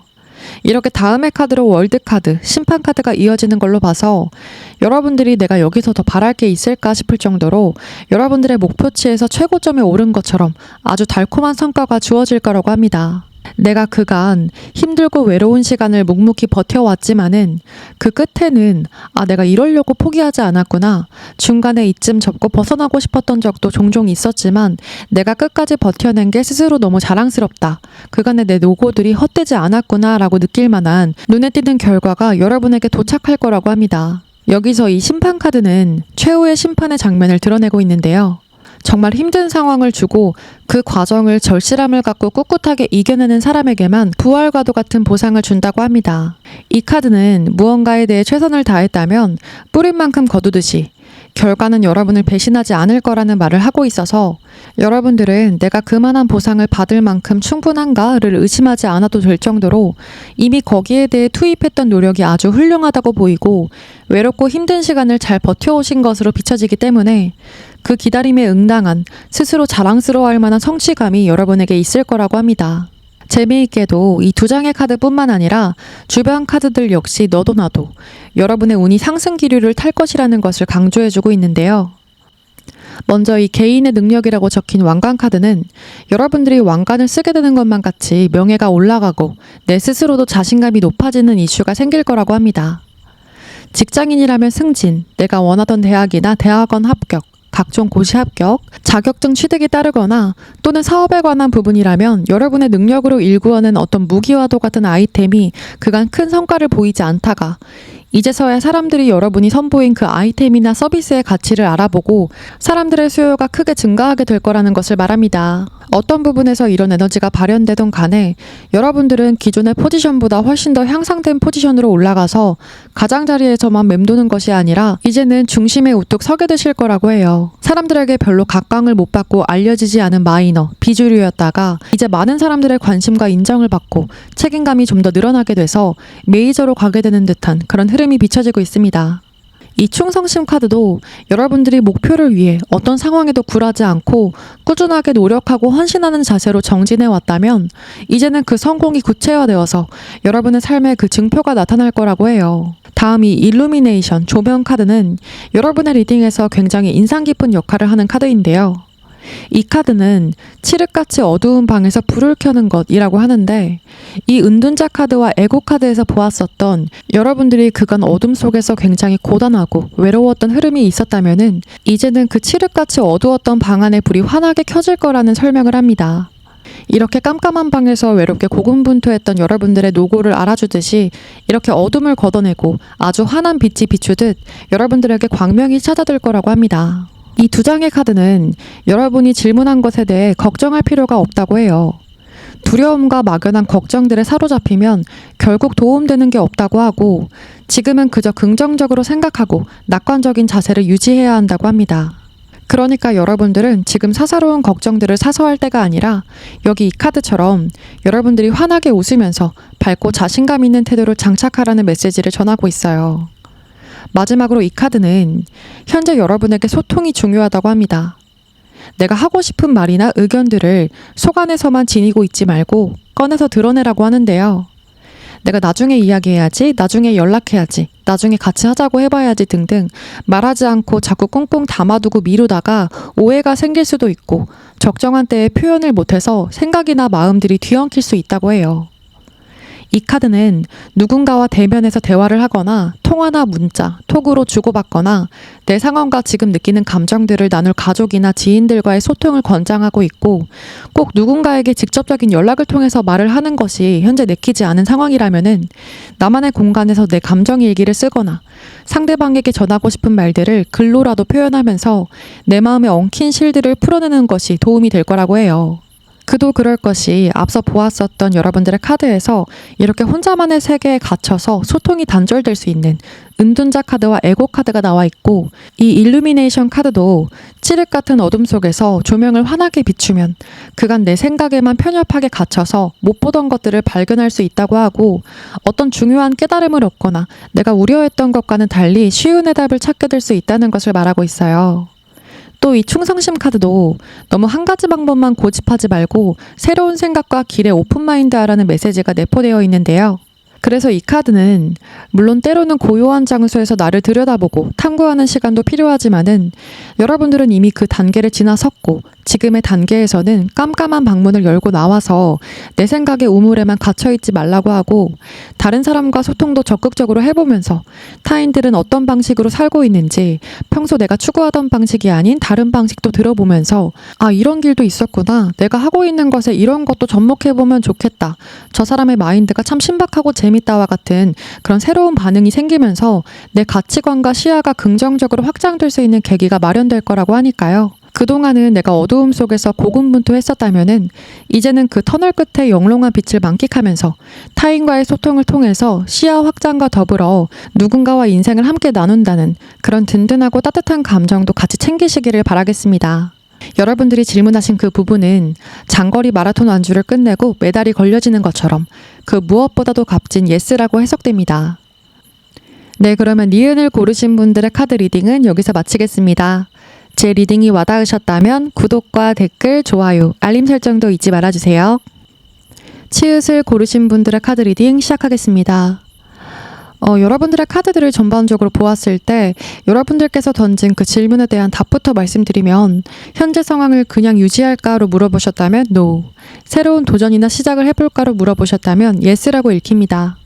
이렇게 다음의 카드로 월드카드, 심판카드가 이어지는 걸로 봐서 여러분들이 내가 여기서 더 바랄 게 있을까 싶을 정도로 여러분들의 목표치에서 최고점에 오른 것처럼 아주 달콤한 성과가 주어질 거라고 합니다. 내가 그간 힘들고 외로운 시간을 묵묵히 버텨왔지만은 그 끝에는 내가 이러려고 포기하지 않았구나. 중간에 이쯤 접고 벗어나고 싶었던 적도 종종 있었지만 내가 끝까지 버텨낸 게 스스로 너무 자랑스럽다. 그간의 내 노고들이 헛되지 않았구나 라고 느낄 만한 눈에 띄는 결과가 여러분에게 도착할 거라고 합니다. 여기서 이 심판카드는 최후의 심판의 장면을 드러내고 있는데요. 정말 힘든 상황을 주고 그 과정을 절실함을 갖고 꿋꿋하게 이겨내는 사람에게만 부활과도 같은 보상을 준다고 합니다. 이 카드는 무언가에 대해 최선을 다했다면 뿌린 만큼 거두듯이 결과는 여러분을 배신하지 않을 거라는 말을 하고 있어서 여러분들은 내가 그만한 보상을 받을 만큼 충분한가를 의심하지 않아도 될 정도로 이미 거기에 대해 투입했던 노력이 아주 훌륭하다고 보이고 외롭고 힘든 시간을 잘 버텨오신 것으로 비춰지기 때문에 그 기다림에 응당한 스스로 자랑스러워할 만한 성취감이 여러분에게 있을 거라고 합니다. 재미있게도 이 두 장의 카드뿐만 아니라 주변 카드들 역시 너도 나도 여러분의 운이 상승 기류를 탈 것이라는 것을 강조해주고 있는데요. 먼저 이 개인의 능력이라고 적힌 왕관 카드는 여러분들이 왕관을 쓰게 되는 것만 같이 명예가 올라가고 내 스스로도 자신감이 높아지는 이슈가 생길 거라고 합니다. 직장인이라면 승진, 내가 원하던 대학이나 대학원 합격, 각종 고시 합격, 자격증 취득이 따르거나 또는 사업에 관한 부분이라면 여러분의 능력으로 일구어낸 어떤 무기와도 같은 아이템이 그간 큰 성과를 보이지 않다가 이제서야 사람들이 여러분이 선보인 그 아이템이나 서비스의 가치를 알아보고 사람들의 수요가 크게 증가하게 될 거라는 것을 말합니다. 어떤 부분에서 이런 에너지가 발현되던 간에 여러분들은 기존의 포지션보다 훨씬 더 향상된 포지션으로 올라가서 가장자리에서만 맴도는 것이 아니라 이제는 중심에 우뚝 서게 되실 거라고 해요. 사람들에게 별로 각광을 못 받고 알려지지 않은 마이너, 비주류였다가 이제 많은 사람들의 관심과 인정을 받고 책임감이 좀 더 늘어나게 돼서 메이저로 가게 되는 듯한 그런 흐름이 비춰지고 있습니다. 이 충성심 카드도 여러분들이 목표를 위해 어떤 상황에도 굴하지 않고 꾸준하게 노력하고 헌신하는 자세로 정진해 왔다면 이제는 그 성공이 구체화되어서 여러분의 삶에 그 증표가 나타날 거라고 해요. 다음 이 일루미네이션 조명 카드는 여러분의 리딩에서 굉장히 인상 깊은 역할을 하는 카드인데요. 이 카드는 칠흑같이 어두운 방에서 불을 켜는 것이라고 하는데 이 은둔자 카드와 에고 카드에서 보았었던 여러분들이 그간 어둠 속에서 굉장히 고단하고 외로웠던 흐름이 있었다면은 이제는 그 칠흑같이 어두웠던 방 안의 불이 환하게 켜질 거라는 설명을 합니다. 이렇게 깜깜한 방에서 외롭게 고군분투했던 여러분들의 노고를 알아주듯이 이렇게 어둠을 걷어내고 아주 환한 빛이 비추듯 여러분들에게 광명이 찾아들 거라고 합니다. 이 두 장의 카드는 여러분이 질문한 것에 대해 걱정할 필요가 없다고 해요. 두려움과 막연한 걱정들에 사로잡히면 결국 도움되는 게 없다고 하고 지금은 그저 긍정적으로 생각하고 낙관적인 자세를 유지해야 한다고 합니다. 그러니까 여러분들은 지금 사사로운 걱정들을 사서할 때가 아니라 여기 이 카드처럼 여러분들이 환하게 웃으면서 밝고 자신감 있는 태도를 장착하라는 메시지를 전하고 있어요. 마지막으로 이 카드는 현재 여러분에게 소통이 중요하다고 합니다. 내가 하고 싶은 말이나 의견들을 속 안에서만 지니고 있지 말고 꺼내서 드러내라고 하는데요. 내가 나중에 이야기해야지, 나중에 연락해야지, 나중에 같이 하자고 해봐야지 등등 말하지 않고 자꾸 꽁꽁 담아두고 미루다가 오해가 생길 수도 있고 적정한 때에 표현을 못해서 생각이나 마음들이 뒤엉킬 수 있다고 해요. 이 카드는 누군가와 대면해서 대화를 하거나 통화나 문자, 톡으로 주고받거나 내 상황과 지금 느끼는 감정들을 나눌 가족이나 지인들과의 소통을 권장하고 있고 꼭 누군가에게 직접적인 연락을 통해서 말을 하는 것이 현재 내키지 않은 상황이라면은 나만의 공간에서 내 감정 일기를 쓰거나 상대방에게 전하고 싶은 말들을 글로라도 표현하면서 내 마음에 엉킨 실들을 풀어내는 것이 도움이 될 거라고 해요. 그도 그럴 것이 앞서 보았었던 여러분들의 카드에서 이렇게 혼자만의 세계에 갇혀서 소통이 단절될 수 있는 은둔자 카드와 에고 카드가 나와 있고 이 일루미네이션 카드도 칠흑 같은 어둠 속에서 조명을 환하게 비추면 그간 내 생각에만 편협하게 갇혀서 못 보던 것들을 발견할 수 있다고 하고 어떤 중요한 깨달음을 얻거나 내가 우려했던 것과는 달리 쉬운 해답을 찾게 될 수 있다는 것을 말하고 있어요. 또 이 충성심 카드도 너무 한 가지 방법만 고집하지 말고 새로운 생각과 길에 오픈마인드하라는 메시지가 내포되어 있는데요. 그래서 이 카드는 물론 때로는 고요한 장소에서 나를 들여다보고 탐구하는 시간도 필요하지만은 여러분들은 이미 그 단계를 지나섰고 지금의 단계에서는 깜깜한 방문을 열고 나와서 내 생각의 우물에만 갇혀있지 말라고 하고 다른 사람과 소통도 적극적으로 해보면서 타인들은 어떤 방식으로 살고 있는지 평소 내가 추구하던 방식이 아닌 다른 방식도 들어보면서 아 이런 길도 있었구나 내가 하고 있는 것에 이런 것도 접목해보면 좋겠다 저 사람의 마인드가 참 신박하고 재밌다와 같은 그런 새로운 반응이 생기면서 내 가치관과 시야가 긍정적으로 확장될 수 있는 계기가 마련될 거라고 하니까요. 그동안은 내가 어두움 속에서 고군분투했었다면은 이제는 그 터널 끝에 영롱한 빛을 만끽하면서 타인과의 소통을 통해서 시야 확장과 더불어 누군가와 인생을 함께 나눈다는 그런 든든하고 따뜻한 감정도 같이 챙기시기를 바라겠습니다. 여러분들이 질문하신 그 부분은 장거리 마라톤 완주를 끝내고 메달이 걸려지는 것처럼 그 무엇보다도 값진 예스라고 해석됩니다. 네, 그러면 니은을 고르신 분들의 카드 리딩은 여기서 마치겠습니다. 제 리딩이 와닿으셨다면 구독과 댓글, 좋아요, 알림 설정도 잊지 말아주세요. 치읓을 고르신 분들의 카드 리딩 시작하겠습니다. 여러분들의 카드들을 전반적으로 보았을 때 여러분들께서 던진 그 질문에 대한 답부터 말씀드리면 현재 상황을 그냥 유지할까로 물어보셨다면 NO, 새로운 도전이나 시작을 해볼까로 물어보셨다면 YES라고 읽힙니다.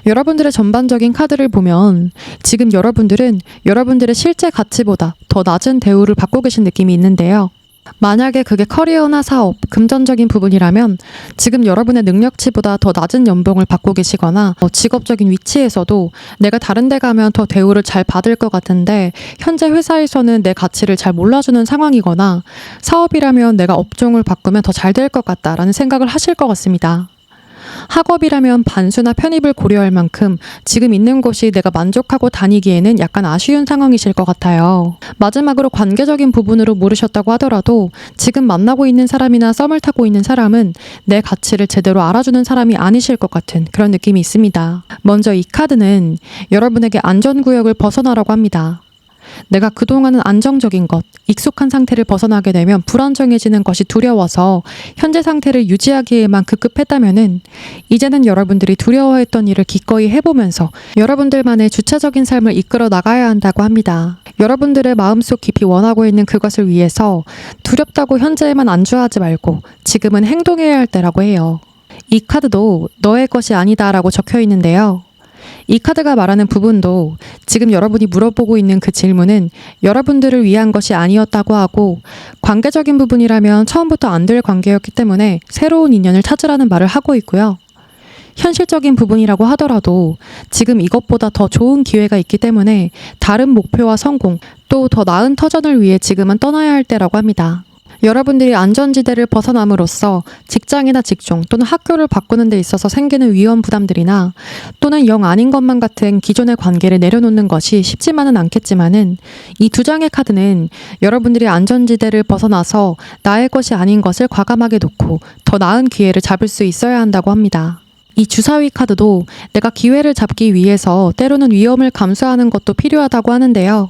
여러분들의 전반적인 카드를 보면 지금 여러분들은 여러분들의 실제 가치보다 더 낮은 대우를 받고 계신 느낌이 있는데요. 만약에 그게 커리어나 사업, 금전적인 부분이라면 지금 여러분의 능력치보다 더 낮은 연봉을 받고 계시거나 직업적인 위치에서도 내가 다른 데 가면 더 대우를 잘 받을 것 같은데 현재 회사에서는 내 가치를 잘 몰라주는 상황이거나 사업이라면 내가 업종을 바꾸면 더 잘 될 것 같다라는 생각을 하실 것 같습니다. 학업이라면 반수나 편입을 고려할 만큼 지금 있는 곳이 내가 만족하고 다니기에는 약간 아쉬운 상황이실 것 같아요. 마지막으로 관계적인 부분으로 물으셨다고 하더라도 지금 만나고 있는 사람이나 썸을 타고 있는 사람은 내 가치를 제대로 알아주는 사람이 아니실 것 같은 그런 느낌이 있습니다. 먼저 이 카드는 여러분에게 안전구역을 벗어나라고 합니다. 내가 그동안은 안정적인 것, 익숙한 상태를 벗어나게 되면 불안정해지는 것이 두려워서 현재 상태를 유지하기에만 급급했다면은 이제는 여러분들이 두려워했던 일을 기꺼이 해보면서 여러분들만의 주체적인 삶을 이끌어 나가야 한다고 합니다. 여러분들의 마음속 깊이 원하고 있는 그것을 위해서 두렵다고 현재에만 안주하지 말고 지금은 행동해야 할 때라고 해요. 이 카드도 너의 것이 아니다라고 적혀 있는데요. 이 카드가 말하는 부분도 지금 여러분이 물어보고 있는 그 질문은 여러분들을 위한 것이 아니었다고 하고 관계적인 부분이라면 처음부터 안 될 관계였기 때문에 새로운 인연을 찾으라는 말을 하고 있고요. 현실적인 부분이라고 하더라도 지금 이것보다 더 좋은 기회가 있기 때문에 다른 목표와 성공 또 더 나은 터전을 위해 지금은 떠나야 할 때라고 합니다. 여러분들이 안전지대를 벗어남으로써 직장이나 직종 또는 학교를 바꾸는 데 있어서 생기는 위험 부담들이나 또는 영 아닌 것만 같은 기존의 관계를 내려놓는 것이 쉽지만은 않겠지만은 이 두 장의 카드는 여러분들이 안전지대를 벗어나서 나의 것이 아닌 것을 과감하게 놓고 더 나은 기회를 잡을 수 있어야 한다고 합니다. 이 주사위 카드도 내가 기회를 잡기 위해서 때로는 위험을 감수하는 것도 필요하다고 하는데요.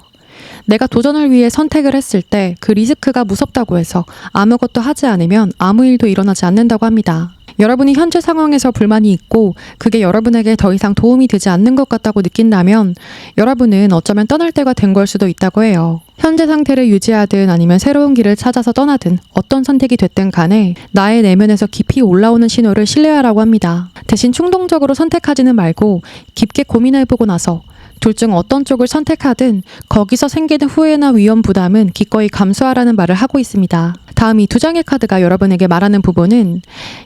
내가 도전을 위해 선택을 했을 때 그 리스크가 무섭다고 해서 아무것도 하지 않으면 아무 일도 일어나지 않는다고 합니다. 여러분이 현재 상황에서 불만이 있고 그게 여러분에게 더 이상 도움이 되지 않는 것 같다고 느낀다면 여러분은 어쩌면 떠날 때가 된 걸 수도 있다고 해요. 현재 상태를 유지하든 아니면 새로운 길을 찾아서 떠나든 어떤 선택이 됐든 간에 나의 내면에서 깊이 올라오는 신호를 신뢰하라고 합니다. 대신 충동적으로 선택하지는 말고 깊게 고민해보고 나서 둘 중 어떤 쪽을 선택하든 거기서 생기는 후회나 위험 부담은 기꺼이 감수하라는 말을 하고 있습니다. 다음 이 두 장의 카드가 여러분에게 말하는 부분은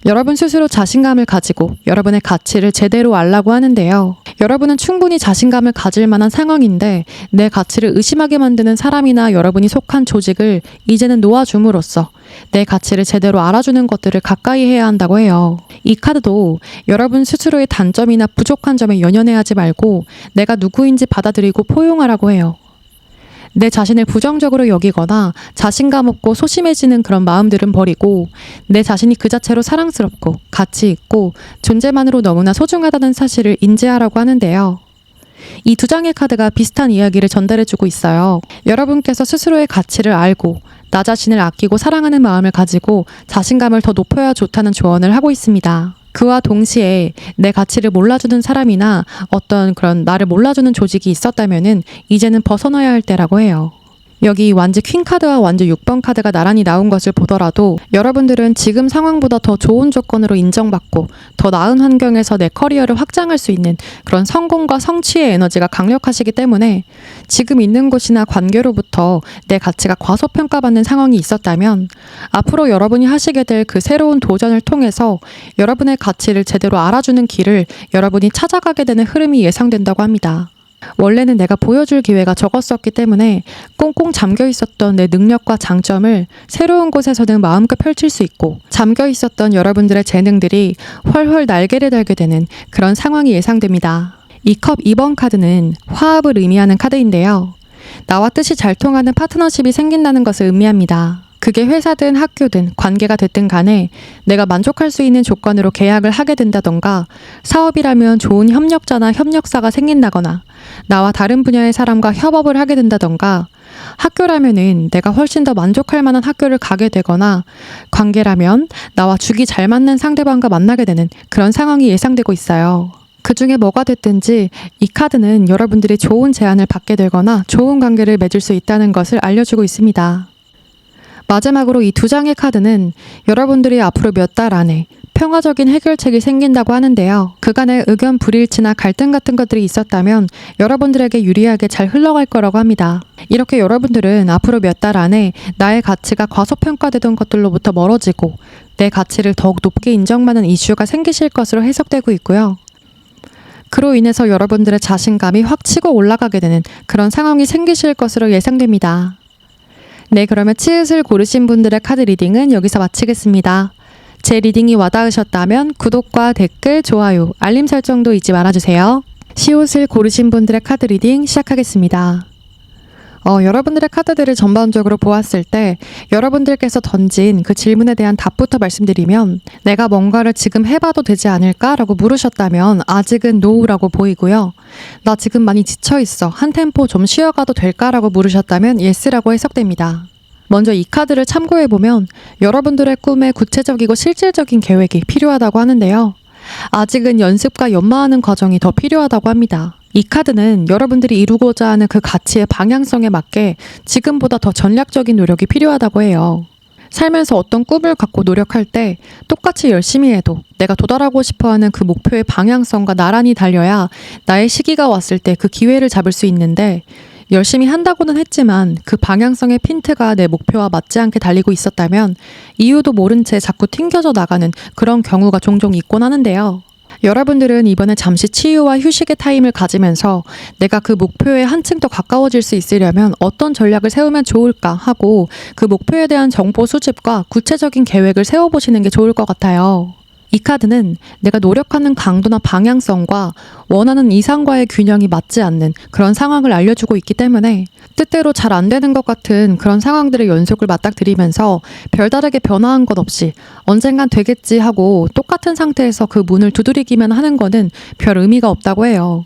여러분 스스로 자신감을 가지고 여러분의 가치를 제대로 알라고 하는데요. 여러분은 충분히 자신감을 가질 만한 상황인데 내 가치를 의심하게 만드는 사람이나 여러분이 속한 조직을 이제는 놓아줌으로써 내 가치를 제대로 알아주는 것들을 가까이 해야 한다고 해요. 이 카드도 여러분 스스로의 단점이나 부족한 점에 연연해하지 말고 내가 누구인지 받아들이고 포용하라고 해요. 내 자신을 부정적으로 여기거나 자신감 없고 소심해지는 그런 마음들은 버리고 내 자신이 그 자체로 사랑스럽고 가치 있고 존재만으로 너무나 소중하다는 사실을 인지하라고 하는데요. 이 두 장의 카드가 비슷한 이야기를 전달해주고 있어요. 여러분께서 스스로의 가치를 알고 나 자신을 아끼고 사랑하는 마음을 가지고 자신감을 더 높여야 좋다는 조언을 하고 있습니다. 그와 동시에 내 가치를 몰라주는 사람이나 어떤 그런 나를 몰라주는 조직이 있었다면은 이제는 벗어나야 할 때라고 해요. 여기 완즈 퀸 카드와 완즈 6번 카드가 나란히 나온 것을 보더라도 여러분들은 지금 상황보다 더 좋은 조건으로 인정받고 더 나은 환경에서 내 커리어를 확장할 수 있는 그런 성공과 성취의 에너지가 강력하시기 때문에 지금 있는 곳이나 관계로부터 내 가치가 과소평가받는 상황이 있었다면 앞으로 여러분이 하시게 될 그 새로운 도전을 통해서 여러분의 가치를 제대로 알아주는 길을 여러분이 찾아가게 되는 흐름이 예상된다고 합니다. 원래는 내가 보여줄 기회가 적었었기 때문에 꽁꽁 잠겨 있었던 내 능력과 장점을 새로운 곳에서는 마음껏 펼칠 수 있고 잠겨 있었던 여러분들의 재능들이 훨훨 날개를 달게 되는 그런 상황이 예상됩니다. 이 컵 2번 카드는 화합을 의미하는 카드인데요. 나와 뜻이 잘 통하는 파트너십이 생긴다는 것을 의미합니다. 그게 회사든 학교든 관계가 됐든 간에 내가 만족할 수 있는 조건으로 계약을 하게 된다던가 사업이라면 좋은 협력자나 협력사가 생긴다거나 나와 다른 분야의 사람과 협업을 하게 된다던가 학교라면은 내가 훨씬 더 만족할 만한 학교를 가게 되거나 관계라면 나와 죽이 잘 맞는 상대방과 만나게 되는 그런 상황이 예상되고 있어요. 그 중에 뭐가 됐든지 이 카드는 여러분들이 좋은 제안을 받게 되거나 좋은 관계를 맺을 수 있다는 것을 알려주고 있습니다. 마지막으로 이 두 장의 카드는 여러분들이 앞으로 몇 달 안에 평화적인 해결책이 생긴다고 하는데요. 그간의 의견 불일치나 갈등 같은 것들이 있었다면 여러분들에게 유리하게 잘 흘러갈 거라고 합니다. 이렇게 여러분들은 앞으로 몇 달 안에 나의 가치가 과소평가되던 것들로부터 멀어지고 내 가치를 더욱 높게 인정받는 이슈가 생기실 것으로 해석되고 있고요. 그로 인해서 여러분들의 자신감이 확 치고 올라가게 되는 그런 상황이 생기실 것으로 예상됩니다. 네, 그러면 치읓을 고르신 분들의 카드 리딩은 여기서 마치겠습니다. 제 리딩이 와닿으셨다면 구독과 댓글, 좋아요, 알림 설정도 잊지 말아주세요. 시옷을 고르신 분들의 카드 리딩 시작하겠습니다. 여러분들의 카드들을 전반적으로 보았을 때 여러분들께서 던진 그 질문에 대한 답부터 말씀드리면 내가 뭔가를 지금 해봐도 되지 않을까라고 물으셨다면 아직은 NO라고 보이고요. 나 지금 많이 지쳐있어. 한 템포 좀 쉬어가도 될까라고 물으셨다면 YES라고 해석됩니다. 먼저 이 카드를 참고해보면 여러분들의 꿈에 구체적이고 실질적인 계획이 필요하다고 하는데요. 아직은 연습과 연마하는 과정이 더 필요하다고 합니다. 이 카드는 여러분들이 이루고자 하는 그 가치의 방향성에 맞게 지금보다 더 전략적인 노력이 필요하다고 해요. 살면서 어떤 꿈을 갖고 노력할 때 똑같이 열심히 해도 내가 도달하고 싶어하는 그 목표의 방향성과 나란히 달려야 나의 시기가 왔을 때 그 기회를 잡을 수 있는데 열심히 한다고는 했지만 그 방향성의 핀트가 내 목표와 맞지 않게 달리고 있었다면 이유도 모른 채 자꾸 튕겨져 나가는 그런 경우가 종종 있곤 하는데요. 여러분들은 이번에 잠시 치유와 휴식의 타임을 가지면서 내가 그 목표에 한층 더 가까워질 수 있으려면 어떤 전략을 세우면 좋을까 하고 그 목표에 대한 정보 수집과 구체적인 계획을 세워보시는 게 좋을 것 같아요. 이 카드는 내가 노력하는 강도나 방향성과 원하는 이상과의 균형이 맞지 않는 그런 상황을 알려주고 있기 때문에 뜻대로 잘 안 되는 것 같은 그런 상황들의 연속을 맞닥뜨리면서 별다르게 변화한 것 없이 언젠간 되겠지 하고 똑같은 상태에서 그 문을 두드리기만 하는 거는 별 의미가 없다고 해요.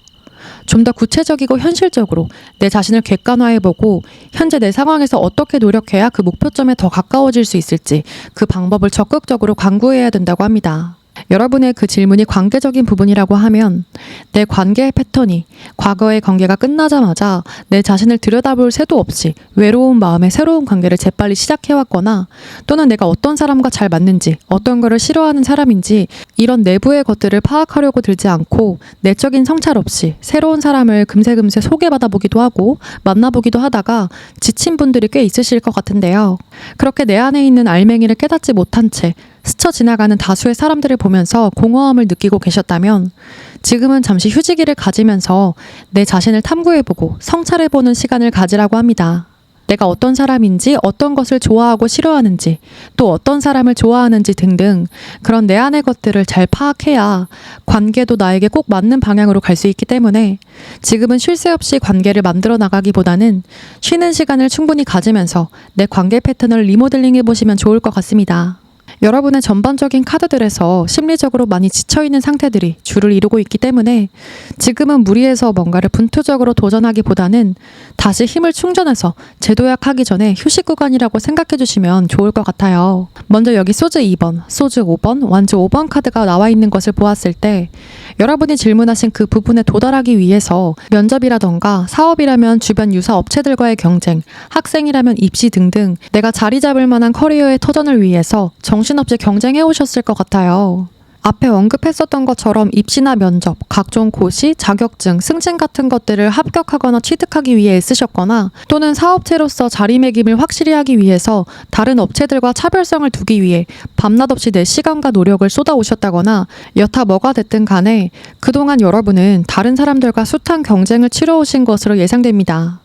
좀 더 구체적이고 현실적으로 내 자신을 객관화해보고 현재 내 상황에서 어떻게 노력해야 그 목표점에 더 가까워질 수 있을지 그 방법을 적극적으로 강구해야 된다고 합니다. 여러분의 그 질문이 관계적인 부분이라고 하면 내 관계의 패턴이 과거의 관계가 끝나자마자 내 자신을 들여다볼 새도 없이 외로운 마음에 새로운 관계를 재빨리 시작해왔거나 또는 내가 어떤 사람과 잘 맞는지 어떤 거를 싫어하는 사람인지 이런 내부의 것들을 파악하려고 들지 않고 내적인 성찰 없이 새로운 사람을 금세금세 소개받아보기도 하고 만나보기도 하다가 지친 분들이 꽤 있으실 것 같은데요. 그렇게 내 안에 있는 알맹이를 깨닫지 못한 채 스쳐 지나가는 다수의 사람들을 보면서 공허함을 느끼고 계셨다면 지금은 잠시 휴지기를 가지면서 내 자신을 탐구해보고 성찰해보는 시간을 가지라고 합니다. 내가 어떤 사람인지, 어떤 것을 좋아하고 싫어하는지, 또 어떤 사람을 좋아하는지 등등 그런 내 안의 것들을 잘 파악해야 관계도 나에게 꼭 맞는 방향으로 갈 수 있기 때문에 지금은 쉴 새 없이 관계를 만들어 나가기보다는 쉬는 시간을 충분히 가지면서 내 관계 패턴을 리모델링 해보시면 좋을 것 같습니다. 여러분의 전반적인 카드들에서 심리적으로 많이 지쳐있는 상태들이 주를 이루고 있기 때문에 지금은 무리해서 뭔가를 분투적으로 도전하기보다는 다시 힘을 충전해서 재도약하기 전에 휴식 구간이라고 생각해 주시면 좋을 것 같아요. 먼저 여기 소즈 2번, 소즈 5번, 완즈 5번 카드가 나와 있는 것을 보았을 때 여러분이 질문하신 그 부분에 도달하기 위해서 면접이라던가 사업이라면 주변 유사 업체들과의 경쟁, 학생이라면 입시 등등 내가 자리 잡을 만한 커리어의 터전을 위해서 정신없이 경쟁해 오셨을 것 같아요. 앞에 언급했었던 것처럼 입시나 면접, 각종 고시, 자격증, 승진 같은 것들을 합격하거나 취득하기 위해 애쓰셨거나 또는 사업체로서 자리매김을 확실히 하기 위해서 다른 업체들과 차별성을 두기 위해 밤낮 없이 내 시간과 노력을 쏟아오셨다거나 여타 뭐가 됐든 간에 그동안 여러분은 다른 사람들과 숱한 경쟁을 치러오신 것으로 예상됩니다.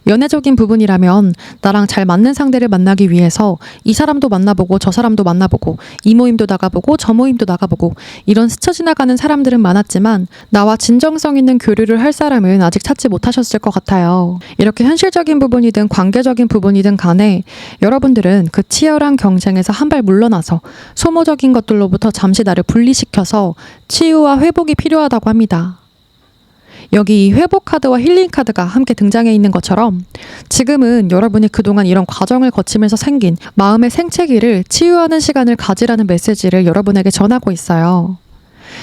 연애적인 부분이라면 나랑 잘 맞는 상대를 만나기 위해서 이 사람도 만나보고 저 사람도 만나보고 이 모임도 나가보고 저 모임도 나가보고 이런 스쳐 지나가는 사람들은 많았지만 나와 진정성 있는 교류를 할 사람은 아직 찾지 못하셨을 것 같아요. 이렇게 현실적인 부분이든 관계적인 부분이든 간에 여러분들은 그 치열한 경쟁에서 한 발 물러나서 소모적인 것들로부터 잠시 나를 분리시켜서 치유와 회복이 필요하다고 합니다. 여기 이 회복 카드와 힐링 카드가 함께 등장해 있는 것처럼 지금은 여러분이 그동안 이런 과정을 거치면서 생긴 마음의 생채기를 치유하는 시간을 가지라는 메시지를 여러분에게 전하고 있어요.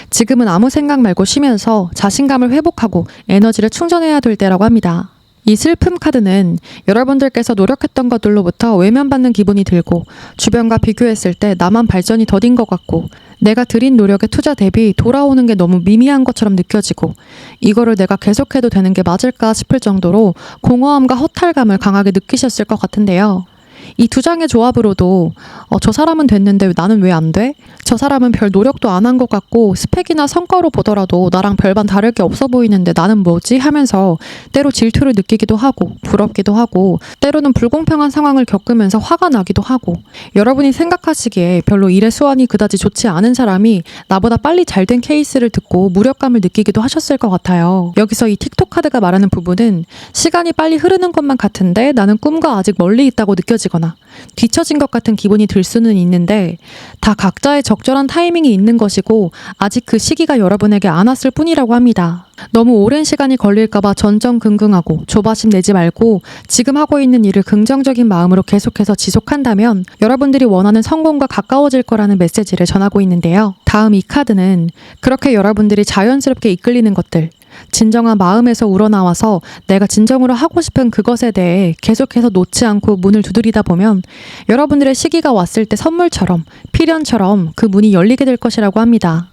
지금은 아무 생각 말고 쉬면서 자신감을 회복하고 에너지를 충전해야 될 때라고 합니다. 이 슬픔 카드는 여러분들께서 노력했던 것들로부터 외면받는 기분이 들고 주변과 비교했을 때 나만 발전이 더딘 것 같고 내가 들인 노력의 투자 대비 돌아오는 게 너무 미미한 것처럼 느껴지고 이거를 내가 계속해도 되는 게 맞을까 싶을 정도로 공허함과 허탈감을 강하게 느끼셨을 것 같은데요. 이 두 장의 조합으로도 저 사람은 됐는데 나는 왜 안 돼? 저 사람은 별 노력도 안 한 것 같고 스펙이나 성과로 보더라도 나랑 별반 다를 게 없어 보이는데 나는 뭐지? 하면서 때로 질투를 느끼기도 하고 부럽기도 하고 때로는 불공평한 상황을 겪으면서 화가 나기도 하고 여러분이 생각하시기에 별로 일의 수완이 그다지 좋지 않은 사람이 나보다 빨리 잘 된 케이스를 듣고 무력감을 느끼기도 하셨을 것 같아요. 여기서 이 틱톡 카드가 말하는 부분은 시간이 빨리 흐르는 것만 같은데 나는 꿈과 아직 멀리 있다고 느껴지거나 뒤처진 것 같은 기분이 들 수는 있는데 다 각자의 적절한 타이밍이 있는 것이고 아직 그 시기가 여러분에게 안 왔을 뿐이라고 합니다. 너무 오랜 시간이 걸릴까봐 전전긍긍하고 조바심 내지 말고 지금 하고 있는 일을 긍정적인 마음으로 계속해서 지속한다면 여러분들이 원하는 성공과 가까워질 거라는 메시지를 전하고 있는데요. 다음 이 카드는 그렇게 여러분들이 자연스럽게 이끌리는 것들, 진정한 마음에서 우러나와서 내가 진정으로 하고 싶은 그것에 대해 계속해서 놓지 않고 문을 두드리다 보면 여러분들의 시기가 왔을 때 선물처럼 필연처럼 그 문이 열리게 될 것이라고 합니다.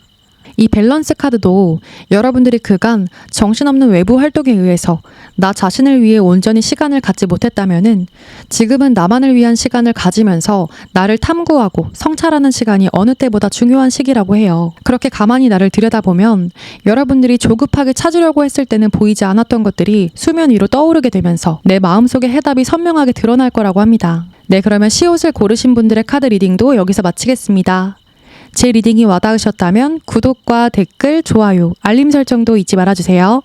이 밸런스 카드도 여러분들이 그간 정신없는 외부 활동에 의해서 나 자신을 위해 온전히 시간을 갖지 못했다면은 지금은 나만을 위한 시간을 가지면서 나를 탐구하고 성찰하는 시간이 어느 때보다 중요한 시기라고 해요. 그렇게 가만히 나를 들여다보면 여러분들이 조급하게 찾으려고 했을 때는 보이지 않았던 것들이 수면 위로 떠오르게 되면서 내 마음속의 해답이 선명하게 드러날 거라고 합니다. 네, 그러면 시옷을 고르신 분들의 카드 리딩도 여기서 마치겠습니다. 제 리딩이 와닿으셨다면 구독과 댓글, 좋아요, 알림 설정도 잊지 말아주세요.